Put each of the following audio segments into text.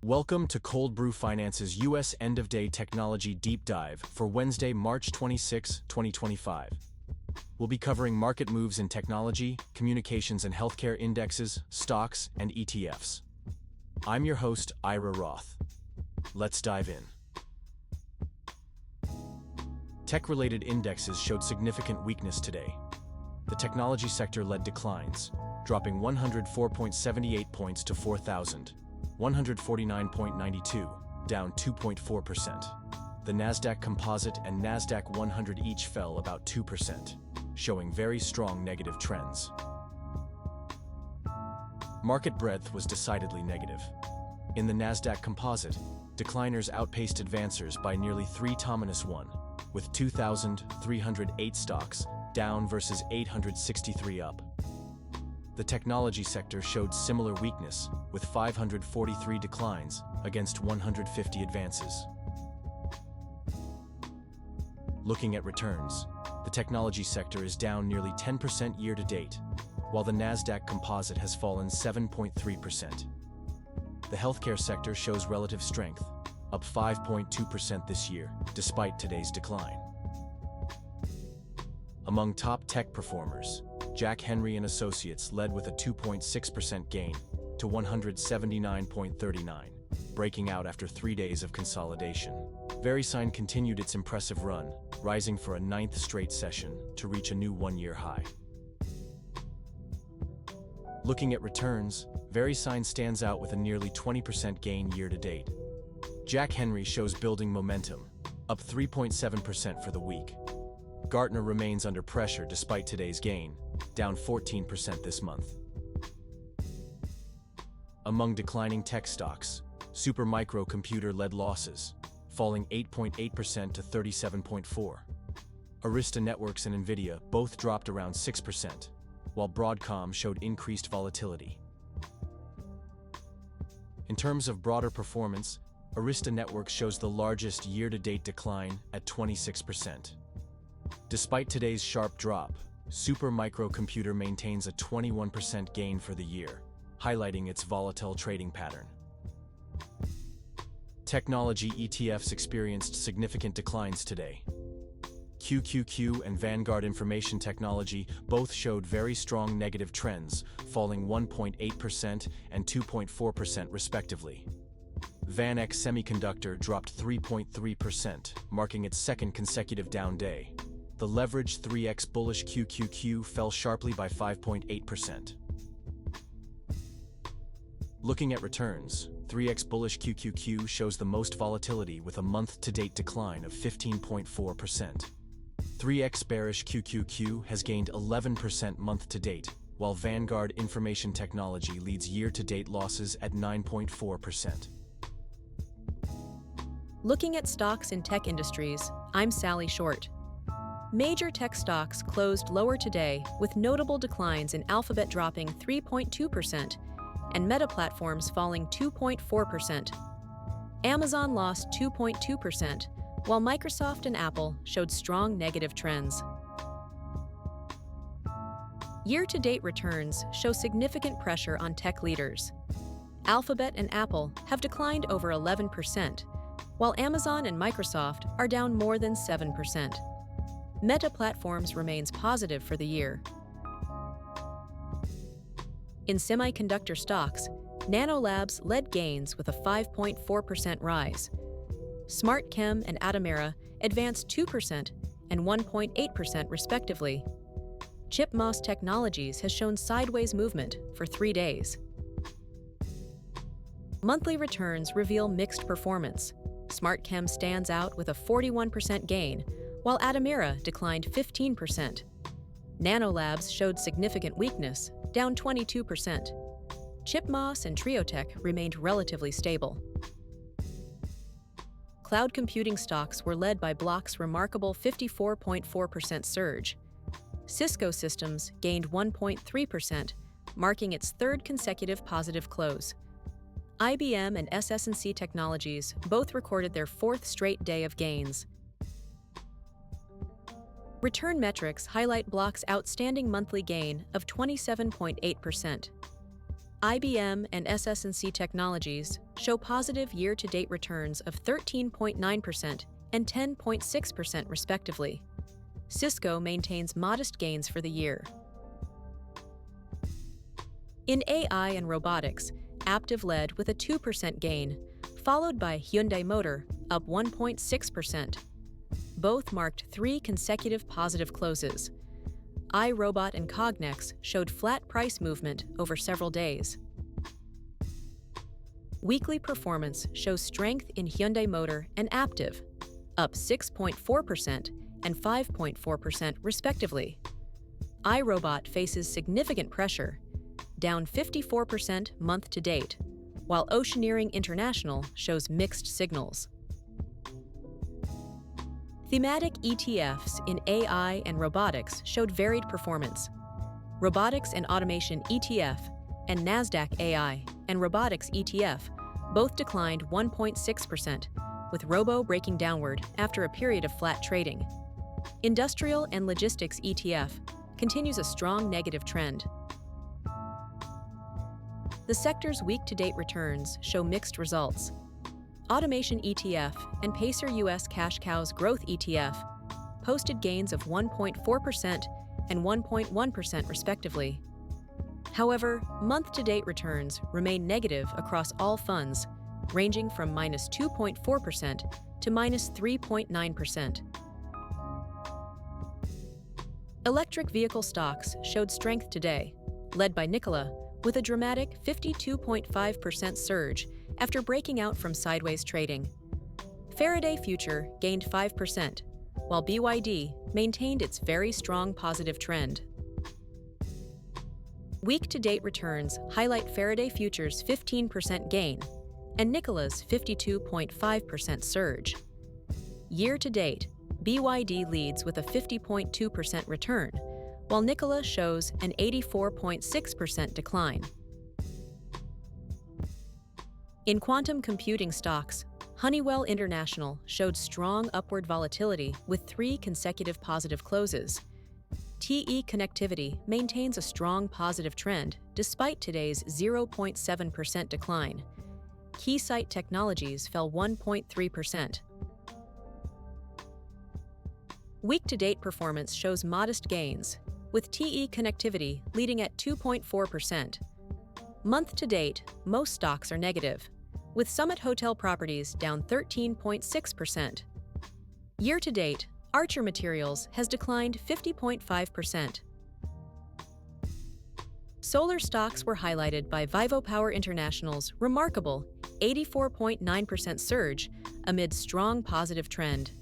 Welcome to Cold Brew Finance's U.S. End-of-Day Technology Deep Dive for Wednesday, March 26, 2025. We'll be covering market moves in technology, communications and healthcare indexes, stocks, and ETFs. I'm your host, Ira Roth. Let's dive in. Tech-related indexes showed significant weakness today. The technology sector led declines, dropping 104.78 points to 4,149.92, down 2.4%. The Nasdaq Composite and Nasdaq 100 each fell about 2%, showing very strong negative trends. Market breadth was decidedly negative. In the Nasdaq Composite, decliners outpaced advancers by nearly 3-1, with 2,308 stocks down versus 863 up. The technology sector showed similar weakness, with 543 declines against 150 advances. Looking at returns, the technology sector is down nearly 10% year-to-date, while the Nasdaq Composite has fallen 7.3%. The healthcare sector shows relative strength, up 5.2% this year, despite today's decline. Among top tech performers, Jack Henry & Associates led with a 2.6% gain to 179.39, breaking out after 3 days of consolidation. VeriSign continued its impressive run, rising for a 9th straight session to reach a new one-year high. Looking at returns, VeriSign stands out with a nearly 20% gain year-to-date. Jack Henry shows building momentum, up 3.7% for the week. Gartner remains under pressure despite today's gain, down 14% this month. Among declining tech stocks, Supermicro Computer led losses, falling 8.8% to 37.4. Arista Networks and Nvidia both dropped around 6%, while Broadcom showed increased volatility. In terms of broader performance, Arista Networks shows the largest year-to-date decline at 26%. Despite today's sharp drop, Supermicro Computer maintains a 21% gain for the year, highlighting its volatile trading pattern. Technology ETFs experienced significant declines today. QQQ and Vanguard Information Technology both showed very strong negative trends, falling 1.8% and 2.4% respectively. VanEck Semiconductor dropped 3.3%, marking its second consecutive down day. The leveraged 3x bullish QQQ fell sharply by 5.8%. Looking at returns, 3x bullish QQQ shows the most volatility with a month-to-date decline of 15.4%. 3x bearish QQQ has gained 11% month-to-date, while Vanguard Information Technology leads year-to-date losses at 9.4%. Looking at stocks in tech industries, I'm Sally Short. Major tech stocks closed lower today, with notable declines in Alphabet dropping 3.2% and Meta Platforms falling 2.4%. Amazon lost 2.2%, while Microsoft and Apple showed strong negative trends. Year-to-date returns show significant pressure on tech leaders. Alphabet and Apple have declined over 11%, while Amazon and Microsoft are down more than 7%. Meta Platforms remains positive for the year. In semiconductor stocks, Nanolabs led gains with a 5.4% rise. SmartChem and Atomera advanced 2% and 1.8% respectively. ChipMOS Technologies has shown sideways movement for 3 days. Monthly returns reveal mixed performance. SmartChem stands out with a 41% gain, while Atomera declined 15%. Nanolabs showed significant weakness, down 22%. ChipMOS and Triotech remained relatively stable. Cloud computing stocks were led by Block's remarkable 54.4% surge. Cisco Systems gained 1.3%, marking its third consecutive positive close. IBM and SS&C Technologies both recorded their fourth straight day of gains. Return metrics highlight Block's outstanding monthly gain of 27.8%. IBM and SS&C Technologies show positive year-to-date returns of 13.9% and 10.6% respectively. Cisco maintains modest gains for the year. In AI and robotics, Aptiv led with a 2% gain, followed by Hyundai Motor, up 1.6%. Both marked 3 consecutive positive closes. iRobot and Cognex showed flat price movement over several days. Weekly performance shows strength in Hyundai Motor and Aptiv, up 6.4% and 5.4% respectively. iRobot faces significant pressure, down 54% month-to-date, while Oceaneering International shows mixed signals. Thematic ETFs in AI and robotics showed varied performance. Robotics and Automation ETF and Nasdaq AI and Robotics ETF both declined 1.6%, with Robo breaking downward after a period of flat trading. Industrial and Logistics ETF continues a strong negative trend. The sector's week-to-date returns show mixed results. Automation ETF and Pacer US Cash Cows Growth ETF posted gains of 1.4% and 1.1% respectively. However, month-to-date returns remain negative across all funds, ranging from -2.4% to -3.9%. Electric vehicle stocks showed strength today, led by Nikola, with a dramatic 52.5% surge after breaking out from sideways trading. Faraday Future gained 5%, while BYD maintained its very strong positive trend. Week-to-date returns highlight Faraday Future's 15% gain and Nikola's 52.5% surge. Year-to-date, BYD leads with a 50.2% return, while Nikola shows an 84.6% decline. In quantum computing stocks, Honeywell International showed strong upward volatility with 3 consecutive positive closes. TE Connectivity maintains a strong positive trend despite today's 0.7% decline. Keysight Technologies fell 1.3%. Week-to-date performance shows modest gains, with TE Connectivity leading at 2.4%. Month-to-date, most stocks are negative, with Summit Hotel Properties down 13.6%. Year-to-date, Archer Materials has declined 50.5%. Solar stocks were highlighted by VivoPower International's remarkable 84.9% surge amid strong positive trend.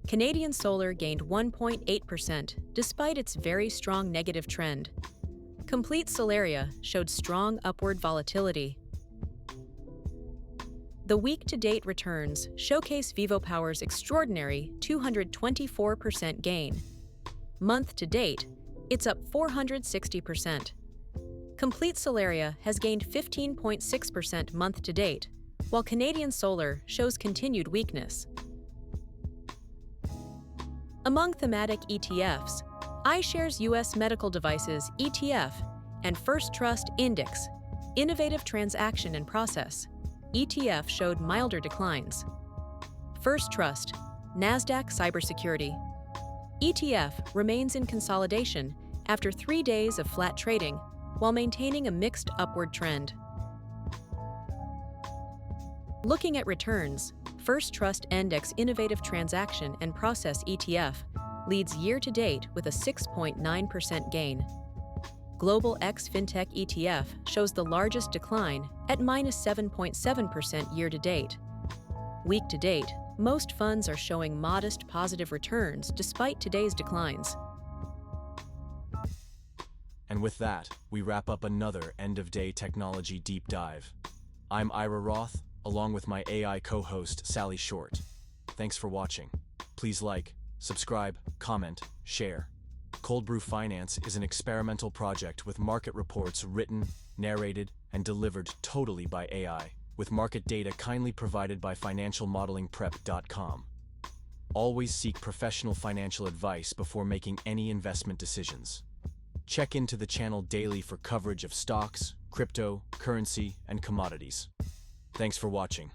Canadian Solar gained 1.8% despite its very strong negative trend. Complete Solaria showed strong upward volatility. The week-to-date returns showcase VivoPower's extraordinary 224% gain. Month-to-date, it's up 460%. Complete Solaria has gained 15.6% month-to-date, while Canadian Solar shows continued weakness. Among thematic ETFs, iShares US Medical Devices ETF and First Trust Index Innovative Transaction and Process ETF showed milder declines. First Trust Nasdaq Cybersecurity ETF remains in consolidation after 3 days of flat trading while maintaining a mixed upward trend. Looking at returns, First Trust Index Innovative Transaction and Process ETF leads year-to-date with a 6.9% gain. Global X FinTech ETF shows the largest decline at -7.7% year-to-date. Week-to-date, most funds are showing modest positive returns despite today's declines. And with that, we wrap up another end-of-day technology deep dive. I'm Ira Roth, along with my AI co-host Sally Short. Thanks for watching. Please like, subscribe, comment, share. Cold Brew Finance is an experimental project with market reports written, narrated, and delivered totally by AI, with market data kindly provided by financialmodelingprep.com. Always seek professional financial advice before making any investment decisions. Check into the channel daily for coverage of stocks, crypto, currency, and commodities. Thanks for watching.